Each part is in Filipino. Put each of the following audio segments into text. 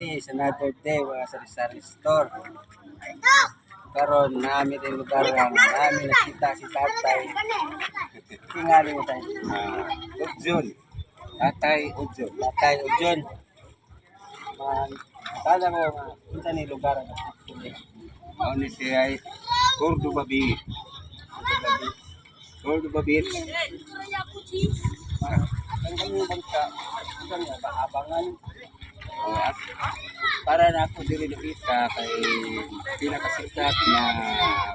It's another day mga sari-sari store. Karon namin din lugar nga namin nakita si tatay. Tingali mo tayo. Udjon. Tatay Udjon. Tatay Udjon. Kala mo kita ni lugar na. Ano ni siya ay Cordoba Beach. Cordoba Beach. Ang kami bangka, ito nga abangan. Para na ako diri nakita kay pinakasikat na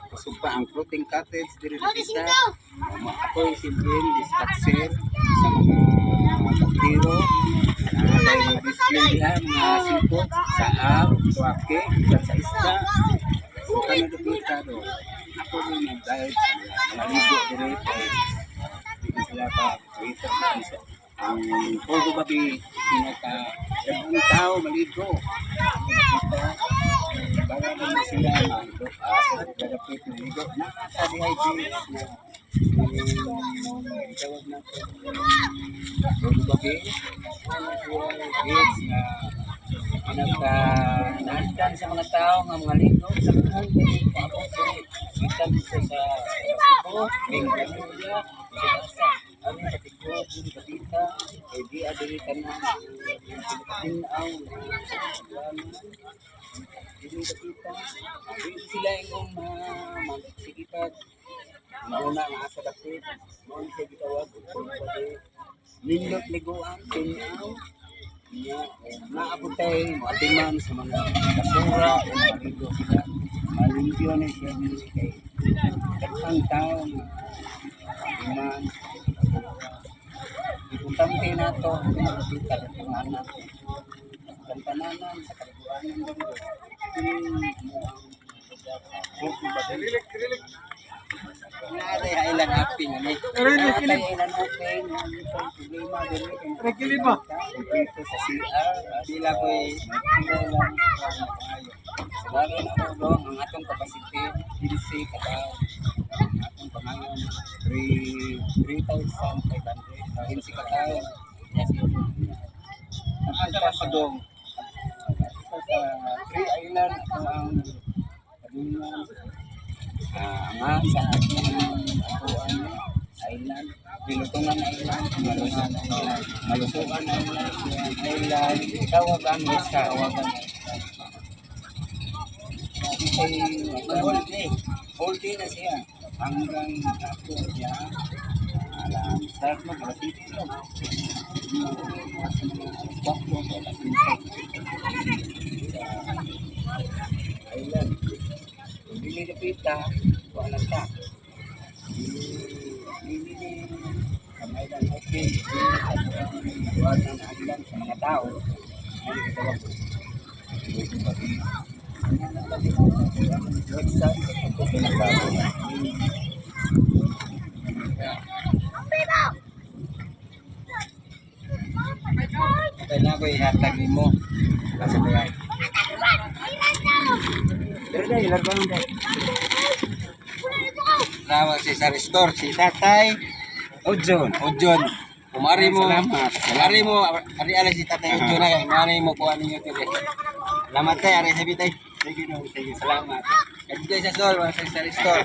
kusugpa ang floating cottage diri nakita. Ako si Ben dispatcher sa mga pagtiro. May mga display diyan mga sipot sa tuwake, sa isda. So kami nakita do. Ako rin nag-guide sa mga ligo diri kay hindi sila pa Twitter isa. Ang Cordoba Beach, pinaka-dabang tao maligo. Para naman sila maligo. Sa pagkakapit maligo. Nakaka-dehydrate na tawag na Cordoba Beach. Beach na pinaka-naantan sa mga tao ng mga ligo. Sa mga kita dito sa Cebu, Bengaluya, sa ano sa tikod, sa Batita, eh di adili ka na tinaw, hindi Batita, hindi sila yung magsikipat, mauna ang asa dakit, mauna siya gitawag, nindot liguan, tinaw, naabot tayo, maatiman sa mga basura, mga ligo sila, malimpyo na siya kay daghang tao, maatiman, importante na ito, pinakita ng anak. Ang pananan sa kaliguanan dito. Naatay hailan acting. Naatay hailan acting. Ang problema dito. Regili ba? Dito sa CR. Sila ko lang. Siguro na ako ang atong capacity. DC katao. Ang atong pangayon 3,500. Hindi katao. Ang sa dong. Sa Three Island ang kadunan. Ang sa island. Pilutungan Island. Malusugan Island. Tawagan mo sa tawagan. Whole day na siya. Hanggang ako siya. Alam, start mo, alas 7 ito. Island. Kung dinilipita, wala ka. Ang island hopping, wala ng island sa mga tao. Hindi ka tawag ko. Website, ito pinagbago na. Kaya na ko ihatag mo. Nasa bayay. Pero dahil, ilagay mo. Tawag si sa restore, si Tatay Udjon. Udjon. Kumari mo. Kumari mo. Ari-ari si Tatay Udjon na. Kumari mo kuha ninyo ito. Salamat tayo. Ari sabi tayo. Sige, salamat. Kaya sa sol, sa restore.